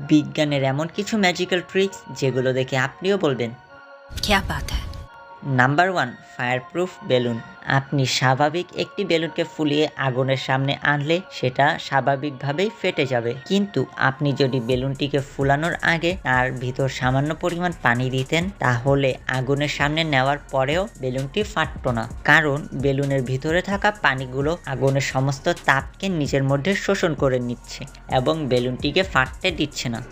বিজ্ঞানের এমন কিছু ম্যাজিক্যাল ট্রিক্স যেগুলো দেখে আপনিও বলবেন क्या बात है। Number 1, fireproof balloon. আপনি স্বাভাবিক একটি বেলুনকে ফুলিয়ে আগুনের সামনে আনলে সেটা স্বাভাবিকভাবেই ফেটে যাবে, কিন্তু আপনি যদি বেলুনটিকে ফুলানোর আগে তার ভিতর সামান্য পরিমাণ পানি দিতেন তাহলে আগুনের সামনে নেওয়ার পরেও বেলুনটি ফাটতো না, কারণ বেলুনের ভিতরে থাকা পানিগুলো আগুনের সমস্ত তাপকে নিজের মধ্যে শোষণ করে নিচ্ছে এবং বেলুনটিকে ফাটতে দিচ্ছে না।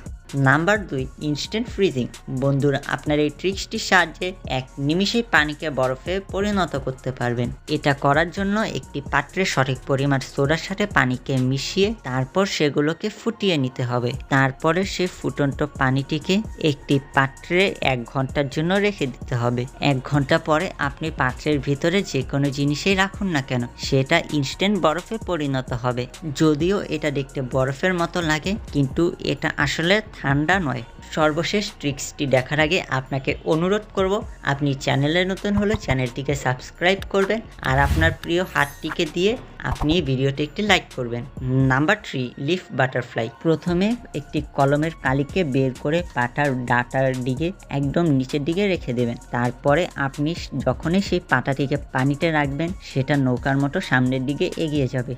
Number 2, instant freezing. বন্ধুরা, আপনার এই ট্রিক্সটির সাহায্যে এক নিমিষেই পানিকে বরফে পরিণত করতে পারবেন। এটা করার জন্য একটি পাত্রে সঠিক পরিমাণ সোডার সাথে পানিকে মিশিয়ে তারপর সেগুলোকে ফুটিয়ে নিতে হবে। তারপরে সেই ফুটন্ত পানিটিকে একটি পাত্রে 1 ঘন্টার জন্য রেখে দিতে হবে। 1 ঘন্টা পরে আপনি পাত্রের ভিতরে যে কোনো জিনিসই রাখুন না কেন সেটা ইনস্ট্যান্ট বরফে পরিণত হবে। যদিও এটা দেখতে বরফের মতো লাগে, কিন্তু এটা আসলে ঠান্ডা নয়। সর্বশেষ ট্রিক্সটি দেখার আগে আপনাকে অনুরোধ করব, আপনি চ্যানেলে নতুন হলে চ্যানেলটিকে সাবস্ক্রাইব করবেন আর আপনার প্রিয় হাতটিকে দিয়ে আপনি ভিডিওতে একটি লাইক করবেন। Number 3, leaf butterfly. প্রথমে একটি কলমের কালিকে বের করে পাতার ডাটার দিকে একদম নিচের দিকে রেখে দেবেন। তারপরে আপনি যখনই সেই পাতাটিকে পানিতে রাখবেন সেটা নৌকার মতো সামনের দিকে এগিয়ে যাবে।